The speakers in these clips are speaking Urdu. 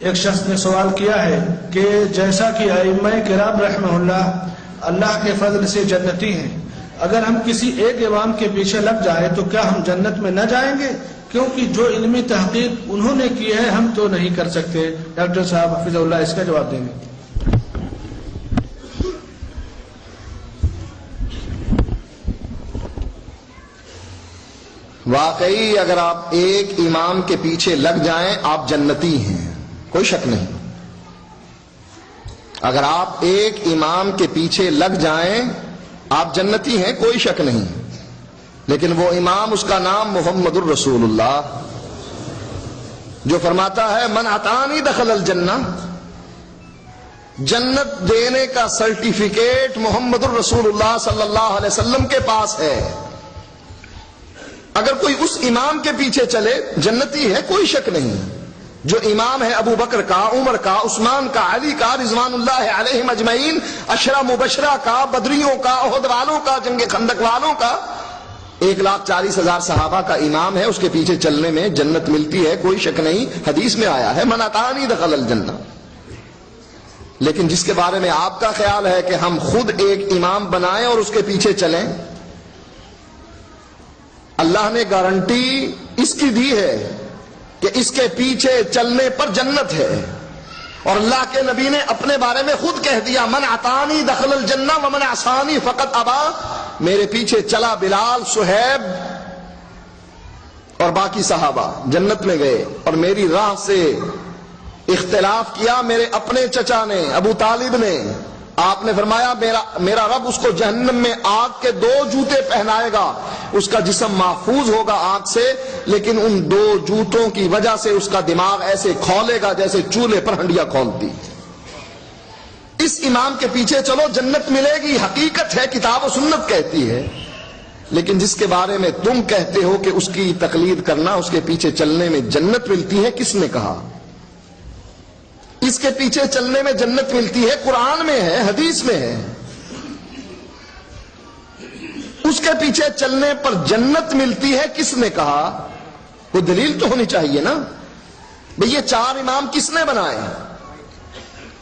ایک شخص نے سوال کیا ہے کہ جیسا کہ ائمہ کرام رحمہ اللہ کے فضل سے جنتی ہیں، اگر ہم کسی ایک امام کے پیچھے لگ جائیں تو کیا ہم جنت میں نہ جائیں گے؟ کیونکہ جو علمی تحقیق انہوں نے کی ہے ہم تو نہیں کر سکتے۔ ڈاکٹر صاحب حفظہ اللہ اس کا جواب دیں گے۔ واقعی اگر آپ ایک امام کے پیچھے لگ جائیں آپ جنتی ہیں، کوئی شک نہیں۔ اگر آپ ایک امام کے پیچھے لگ جائیں آپ جنتی ہیں، کوئی شک نہیں۔ لیکن وہ امام، اس کا نام محمد الرسول اللہ، جو فرماتا ہے من اطاعنی دخل الجنہ، جنت دینے کا سرٹیفکیٹ محمد الرسول اللہ صلی اللہ علیہ وسلم کے پاس ہے۔ اگر کوئی اس امام کے پیچھے چلے جنتی ہے، کوئی شک نہیں۔ جو امام ہے ابو بکر کا، عمر کا، عثمان کا، علی کا، رضوان اللہ علیہم اجمعین، عشرہ مبشرہ کا، بدریوں کا، احد والوں کا، جنگ خندق والوں کا، 1,40,000 صحابہ کا امام ہے، اس کے پیچھے چلنے میں جنت ملتی ہے، کوئی شک نہیں۔ حدیث میں آیا ہے من اطاعنی دخل الجنہ۔ لیکن جس کے بارے میں آپ کا خیال ہے کہ ہم خود ایک امام بنائیں اور اس کے پیچھے چلیں، اللہ نے گارنٹی اس کی دی ہے کہ اس کے پیچھے چلنے پر جنت ہے، اور اللہ کے نبی نے اپنے بارے میں خود کہہ دیا من اطاعنی دخل الجنہ ومن عصانی فقط ابا۔ میرے پیچھے چلا بلال، صہیب اور باقی صحابہ جنت میں گئے، اور میری راہ سے اختلاف کیا میرے اپنے چچا نے، ابو طالب نے، آپ نے فرمایا میرا رب اس کو جہنم میں آگ کے 2 جوتے پہنائے گا، اس کا جسم محفوظ ہوگا آگ سے، لیکن ان 2 جوتوں کی وجہ سے اس کا دماغ ایسے کھولے گا جیسے چولہے پر ہنڈیا کھولتی۔ اس امام کے پیچھے چلو جنت ملے گی، حقیقت ہے، کتاب و سنت کہتی ہے۔ لیکن جس کے بارے میں تم کہتے ہو کہ اس کی تقلید کرنا، اس کے پیچھے چلنے میں جنت ملتی ہے، کس نے کہا؟ اس کے پیچھے چلنے میں جنت ملتی ہے، قرآن میں ہے، حدیث میں ہے۔ اس کے پیچھے چلنے پر جنت ملتی ہے کس نے کہا؟ کوئی دلیل تو ہونی چاہیے نا۔ بھئی یہ 4 امام کس نے بنائے،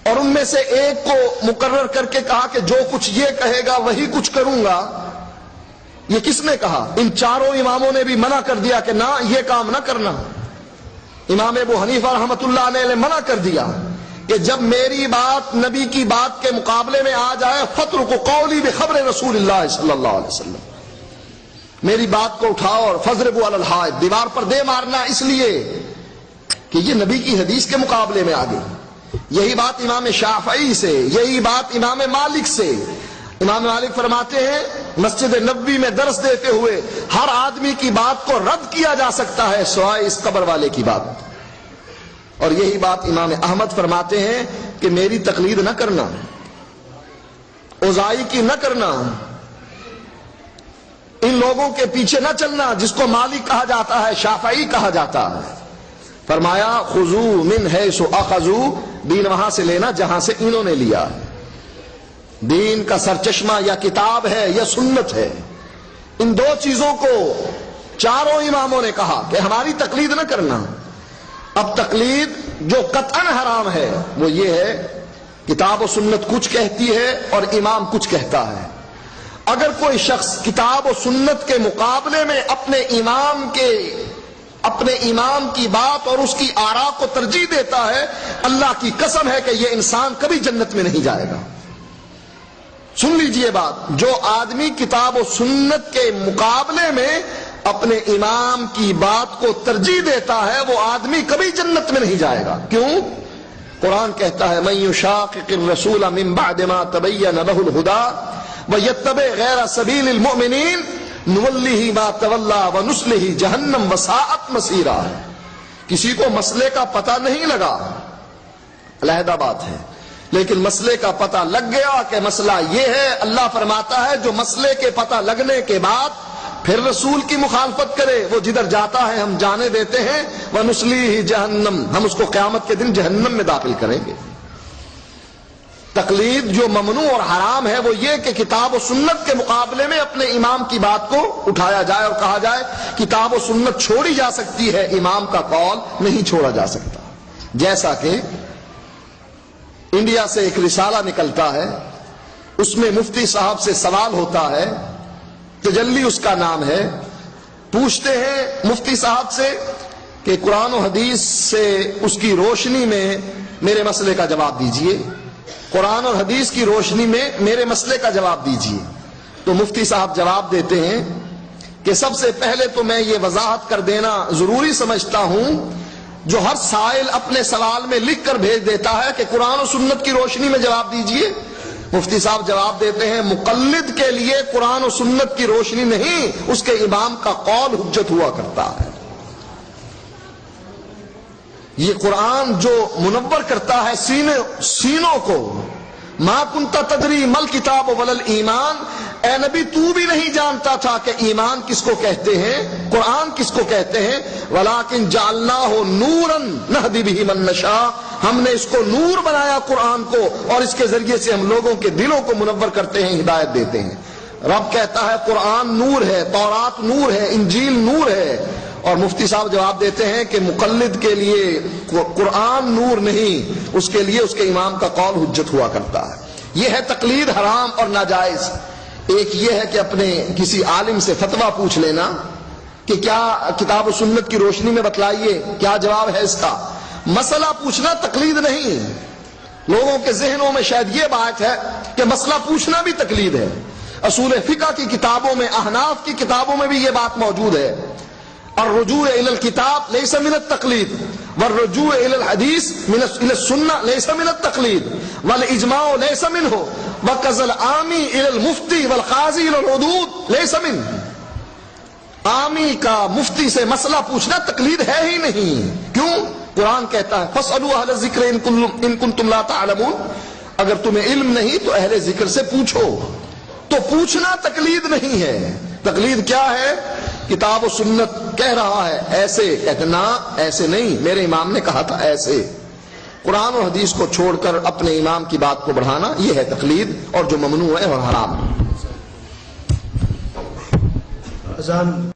اور ان میں سے ایک کو مقرر کر کے کہا کہ جو کچھ یہ کہے گا وہی کچھ کروں گا، یہ کس نے کہا؟ ان 4 اماموں نے بھی منع کر دیا کہ نہ یہ کام نہ کرنا۔ امام ابو حنیفہ رحمۃ اللہ علیہ نے منع کر دیا کہ جب میری بات نبی کی بات کے مقابلے میں آ جائے فَاتْرُكُوا قَوْلِي بِخَبْرِ رسول اللہ صلی اللہ علیہ وسلم، میری بات کو اٹھاؤ اور فَاضْرِبُوا عَلَى الْحَائِطِ، دیوار پر دے مارنا، اس لیے کہ یہ نبی کی حدیث کے مقابلے میں آ گئی۔ یہی بات امام شافعی سے، یہی بات امام مالک سے۔ امام مالک فرماتے ہیں مسجد نبوی میں درس دیتے ہوئے ہر آدمی کی بات کو رد کیا جا سکتا ہے سوائے اس قبر والے کی بات، اور یہی بات امام احمد فرماتے ہیں کہ میری تقلید نہ کرنا، اوزائی کی نہ کرنا، ان لوگوں کے پیچھے نہ چلنا جس کو مالک کہا جاتا ہے، شافعی کہا جاتا ہے۔ فرمایا خذوا من حیث اخذوا، دین وہاں سے لینا جہاں سے انہوں نے لیا۔ دین کا سرچشمہ یا کتاب ہے یا سنت ہے، ان 2 چیزوں کو 4 اماموں نے کہا کہ ہماری تقلید نہ کرنا۔ اب تقلید جو قطعاً حرام ہے وہ یہ ہے کتاب و سنت کچھ کہتی ہے اور امام کچھ کہتا ہے۔ اگر کوئی شخص کتاب و سنت کے مقابلے میں اپنے امام کی بات اور اس کی آراء کو ترجیح دیتا ہے، اللہ کی قسم ہے کہ یہ انسان کبھی جنت میں نہیں جائے گا۔ سن لیجئے بات، جو آدمی کتاب و سنت کے مقابلے میں اپنے امام کی بات کو ترجیح دیتا ہے وہ آدمی کبھی جنت میں نہیں جائے گا۔ کیوں؟ قرآن کہتا ہے من یشاقق الرسول من بعد ما تبین له الهدى ویتبع غیر سبیل المؤمنین نولہ ما تولی ونصلہ جہنم وساءت مصیرا۔ کسی کو مسئلے کا پتہ نہیں لگا، علیحدہ بات ہے، لیکن مسئلے کا پتہ لگ گیا کہ مسئلہ یہ ہے، اللہ فرماتا ہے جو مسئلے کے پتہ لگنے کے بعد پھر رسول کی مخالفت کرے وہ جدھر جاتا ہے ہم جانے دیتے ہیں، وَنُصْلِيهِ جہنم، ہم اس کو قیامت کے دن جہنم میں داخل کریں گے۔ تقلید جو ممنوع اور حرام ہے وہ یہ کہ کتاب و سنت کے مقابلے میں اپنے امام کی بات کو اٹھایا جائے اور کہا جائے کتاب و سنت چھوڑی جا سکتی ہے، امام کا قول نہیں چھوڑا جا سکتا۔ جیسا کہ انڈیا سے ایک رسالہ نکلتا ہے، اس میں مفتی صاحب سے سوال ہوتا ہے، تجلی اس کا نام ہے، پوچھتے ہیں مفتی صاحب سے کہ قرآن و حدیث سے اس کی روشنی میں میرے مسئلے کا جواب دیجئے، قرآن اور حدیث کی روشنی میں میرے مسئلے کا جواب دیجئے۔ تو مفتی صاحب جواب دیتے ہیں کہ سب سے پہلے تو میں یہ وضاحت کر دینا ضروری سمجھتا ہوں، جو ہر سائل اپنے سوال میں لکھ کر بھیج دیتا ہے کہ قرآن و سنت کی روشنی میں جواب دیجئے، مفتی صاحب جواب دیتے ہیں مقلد کے لیے قرآن و سنت کی روشنی نہیں، اس کے امام کا قول حجت ہوا کرتا ہے۔ یہ قرآن جو منور کرتا ہے سینوں کو، ما کنت تدری مل کتاب ولل ایمان، اے نبی تو بھی نہیں جانتا تھا کہ ایمان کس کو کہتے ہیں، قرآن کس کو کہتے ہیں، ولیکن جعلناہ نورا نہدی بہ من نشاء، ہم نے اس کو نور بنایا قرآن کو، اور اس کے ذریعے سے ہم لوگوں کے دلوں کو منور کرتے ہیں، ہدایت دیتے ہیں۔ رب کہتا ہے قرآن نور ہے، تورات نور ہے، انجیل نور ہے، اور مفتی صاحب جواب دیتے ہیں کہ مقلد کے لیے قرآن نور نہیں، اس کے لیے اس کے امام کا قول حجت ہوا کرتا ہے۔ یہ ہے تقلید حرام اور ناجائز۔ ایک یہ ہے کہ اپنے کسی عالم سے فتویٰ پوچھ لینا کہ کیا کتاب و سنت کی روشنی میں بتلائیے کیا جواب ہے اس کا، مسئلہ پوچھنا تقلید نہیں۔ لوگوں کے ذہنوں میں شاید یہ بات ہے کہ مسئلہ پوچھنا بھی تقلید ہے۔ اصول فقہ کی کتابوں میں، احناف کی کتابوں میں بھی یہ بات موجود ہے، الرجوع الى الكتاب ليس من التقلید والرجوع الى الحدیث الى السنہ ليس من التقلید والاجماع ليس منه وكذا العامی الى المفتی والقاضی الى الحدود ليس منه۔ عامی کا مفتی سے مسئلہ پوچھنا تقلید ہے ہی نہیں۔ کیوں؟ قرآن کہتا ہے فاسألوا اہل الذکر ان کنتم لا تعلمون، اگر تمہیں علم نہیں تو اہل ذکر سے پوچھو۔ تو پوچھنا تقلید نہیں ہے۔ تقلید کیا ہے؟ کتاب و سنت کہہ رہا ہے ایسے، کہتے نا ایسے نہیں، میرے امام نے کہا تھا ایسے۔ قرآن و حدیث کو چھوڑ کر اپنے امام کی بات کو بڑھانا یہ ہے تقلید، اور جو ممنوع ہے اور حرام ہے۔ اذان